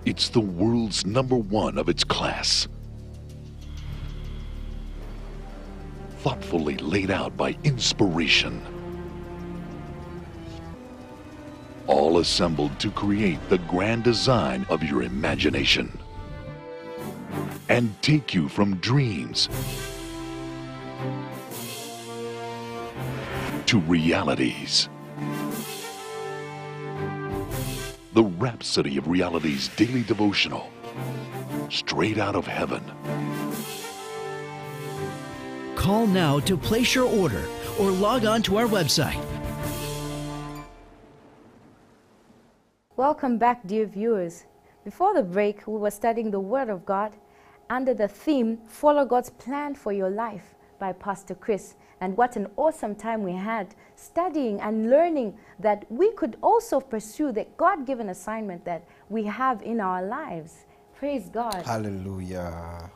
It's the world's #1 of its class. Thoughtfully laid out by inspiration. All assembled to create the grand design of your imagination. And take you from dreams to realities. The Rhapsody of Reality's daily devotional, straight out of heaven. Call now to place your order or log on to our website. Welcome back, dear viewers. Before the break, we were studying the Word of God under the theme, Follow God's Plan for Your Life by Pastor Chris. And what an awesome time we had studying and learning that we could also pursue the God-given assignment that we have in our lives. Praise God. Hallelujah.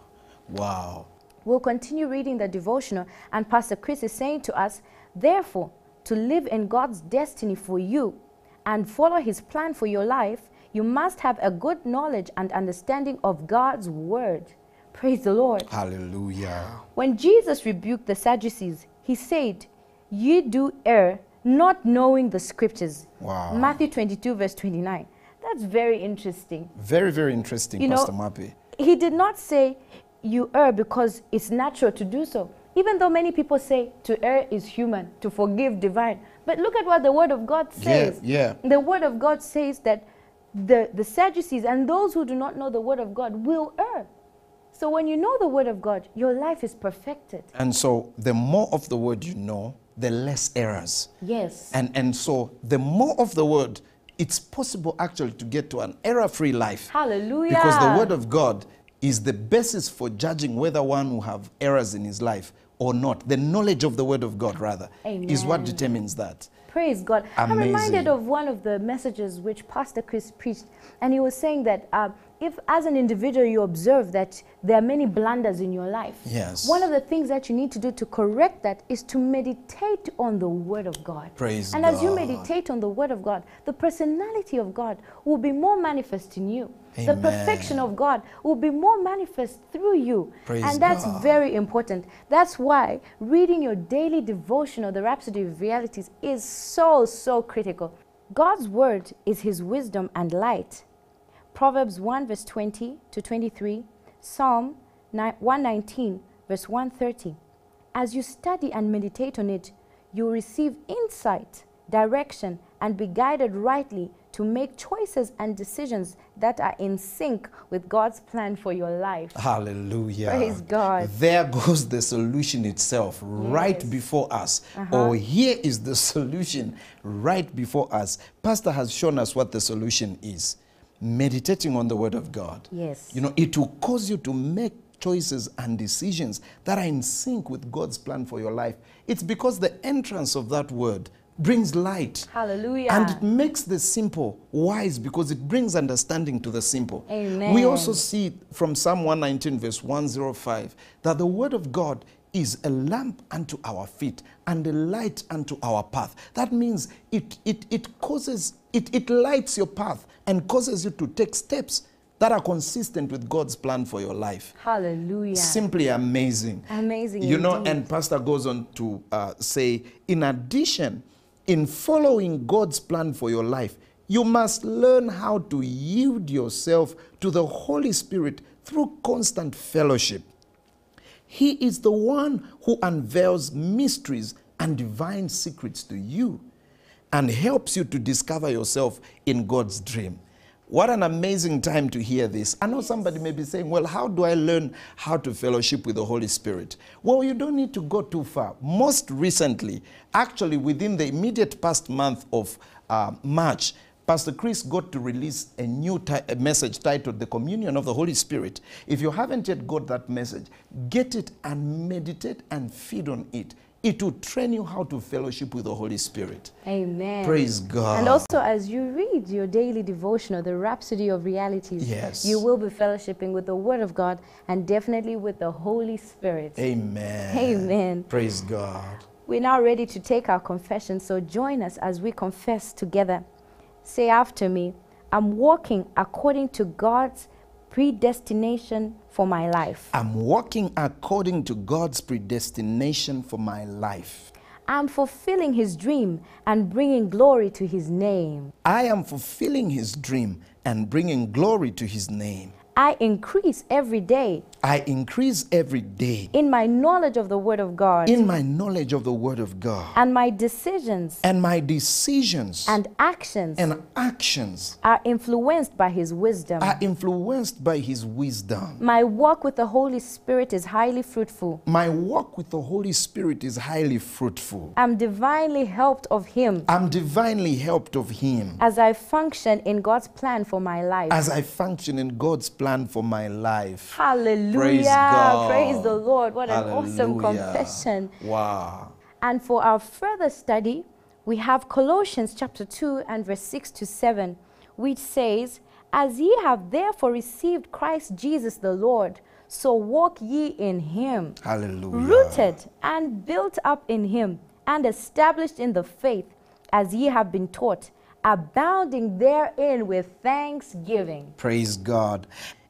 Wow. We'll continue reading the devotional, and Pastor Chris is saying to us, therefore, to live in God's destiny for you and follow His plan for your life, you must have a good knowledge and understanding of God's Word. Praise the Lord. Hallelujah. When Jesus rebuked the Sadducees, He said, "Ye do err, not knowing the Scriptures." Wow. Matthew 22, verse 29. That's very interesting. Very, very interesting, You know, Pastor Mappy. He did not say you err because it's natural to do so. Even though many people say to err is human, to forgive divine. But look at what the Word of God says. Yeah. The Word of God says that the Sadducees and those who do not know the Word of God will err. So when you know the Word of God, your life is perfected. And so the more of the Word you know, the less errors. Yes. And so the more of the Word, it's possible actually to get to an error-free life. Hallelujah. Because the Word of God is the basis for judging whether one will have errors in his life or not. The knowledge of the Word of God, rather, is what Amen. determines that. Praise God. I'm Amazing. reminded of one of the messages which Pastor Chris preached, and he was saying that if as an individual you observe that there are many blunders in your life, Yes. one of the things that you need to do to correct that is to meditate on the Word of God. Praise and as you God. meditate on the Word of God, the personality of God will be more manifest in you. The Amen. perfection of God will be more manifest through you. Praise and that's God. very important. That's why reading your daily devotional, the Rhapsody of Realities, is so, so critical. God's Word is His wisdom and light. Proverbs 1 verse 20 to 23, Psalm 119 verse 130. As you study and meditate on it, you will receive insight, direction, and be guided rightly to make choices and decisions that are in sync with God's plan for your life. Hallelujah. Praise God. There goes the solution itself right before us. Or here is the solution right before us. Pastor has shown us what the solution is. Meditating on the Word of God. Yes. You know, it will cause you to make choices and decisions that are in sync with God's plan for your life. It's because the entrance of that Word brings light. Hallelujah. And it makes the simple wise because it brings understanding to the simple. Amen. We also see from Psalm 119 verse 105 that the Word of God is a lamp unto our feet and a light unto our path. That means it lights your path and causes you to take steps that are consistent with God's plan for your life. Hallelujah. Simply amazing. Amazing. You know, indeed. and Pastor goes on to say, in addition, in following God's plan for your life, you must learn how to yield yourself to the Holy Spirit through constant fellowship. He is the one who unveils mysteries and divine secrets to you and helps you to discover yourself in God's dream. What an amazing time to hear this. I know somebody may be saying, well, how do I learn how to fellowship with the Holy Spirit? Well, you don't need to go too far. Most recently, actually within the immediate past month of March, Pastor Chris got to release a new message titled The Communion of the Holy Spirit. If you haven't yet got that message, get it and meditate and feed on it. It will train you how to fellowship with the Holy Spirit. Amen. Praise God. And also, as you read your daily devotional, the Rhapsody of Realities, Yes. you will be fellowshipping with the Word of God and definitely with the Holy Spirit. Amen. Amen. Praise God. We're now ready to take our confession, so join us as we confess together. Say after me, I'm walking according to God's predestination for my life. I'm walking according to God's predestination for my life. I'm fulfilling his dream and bringing glory to his name. I am fulfilling his dream and bringing glory to his name. I increase every day I increase every day in my knowledge of the Word of God. in my knowledge of the Word of God. And my decisions And my decisions and actions are influenced by his wisdom. influenced by his wisdom. My walk with the Holy Spirit is highly fruitful. My walk with the Holy Spirit is highly fruitful. I'm divinely helped of him I'm divinely helped of him as I function in God's plan for my life. as I function in God's plan for my life. Hallelujah. Praise God. Praise the Lord. What an awesome Hallelujah. confession. Wow. And for our further study, we have Colossians chapter 2 and verse 6 to 7, which says, As ye have therefore received Christ Jesus the Lord, so walk ye in him, Hallelujah. rooted and built up in him, and established in the faith, as ye have been taught, abounding therein with thanksgiving. Praise God.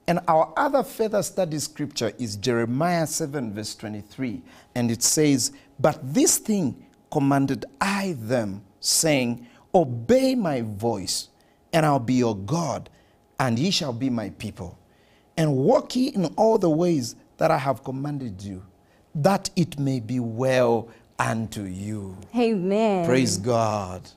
And our other further study scripture is Jeremiah 7 verse 23. And it says, But this thing commanded I them, saying, Obey my voice, and I'll be your God, and ye shall be my people. And walk ye in all the ways that I have commanded you, that it may be well unto you. Amen. Praise God.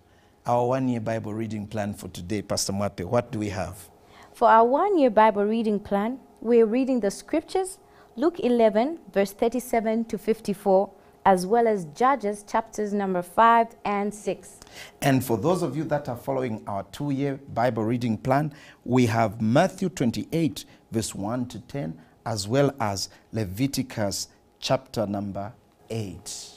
Our one-year Bible reading plan for today, Pastor Mwape, what do we have? For our one-year Bible reading plan, we're reading the scriptures, Luke 11, verse 37 to 54, as well as Judges chapters number 5 and 6. And for those of you that are following our 2-year Bible reading plan, we have Matthew 28, verse 1 to 10, as well as Leviticus chapter number 8.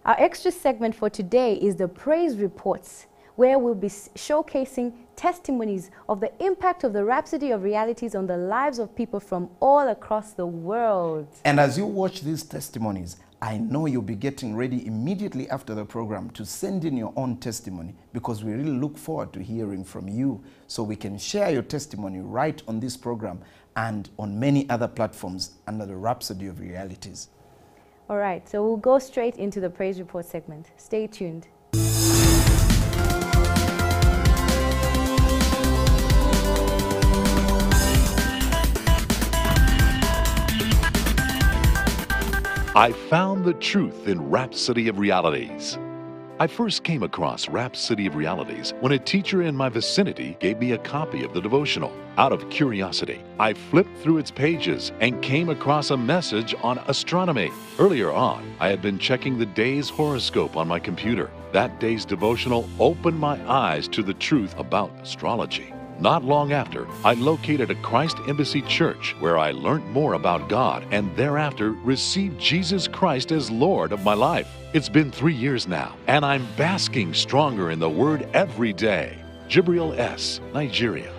Our extra segment for today is the praise reports, where we'll be showcasing testimonies of the impact of the Rhapsody of Realities on the lives of people from all across the world. And as you watch these testimonies, I know you'll be getting ready immediately after the program to send in your own testimony, because we really look forward to hearing from you, so we can share your testimony right on this program and on many other platforms under the Rhapsody of Realities. All right, so we'll go straight into the praise report segment. Stay tuned. I found the truth in Rhapsody of Realities. I first came across Rhapsody of Realities when a teacher in my vicinity gave me a copy of the devotional. Out of curiosity, I flipped through its pages and came across a message on astronomy. Earlier on, I had been checking the day's horoscope on my computer. That day's devotional opened my eyes to the truth about astrology. Not long after, I located a Christ Embassy church where I learned more about God and thereafter received Jesus Christ as Lord of my life. It's been 3 years now, and I'm basking stronger in the Word every day. Jibril S., Nigeria.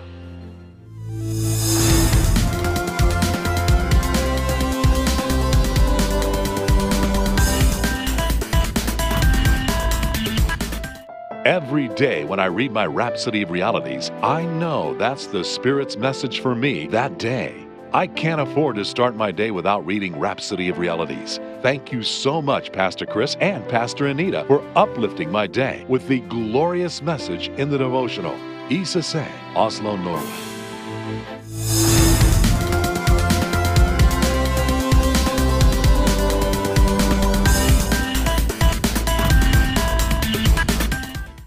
Every day when I read my Rhapsody of Realities, I know that's the Spirit's message for me that day. I can't afford to start my day without reading Rhapsody of Realities. Thank you so much, Pastor Chris and Pastor Anita, for uplifting my day with the glorious message in the devotional. Isa Se, Oslo, Norway.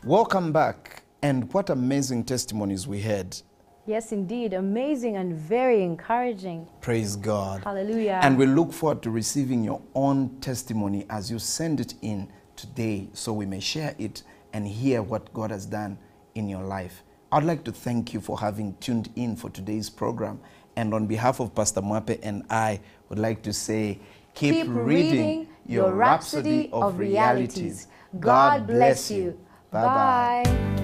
Welcome back, and what amazing testimonies we had. Yes, indeed. Amazing and very encouraging. Praise God. Hallelujah. And we look forward to receiving your own testimony as you send it in today, so we may share it and hear what God has done in your life. I'd like to thank you for having tuned in for today's program. And on behalf of Pastor Mwape and I would like to say, keep reading your Rhapsody of Realities. God bless you. Bye-bye. Bye.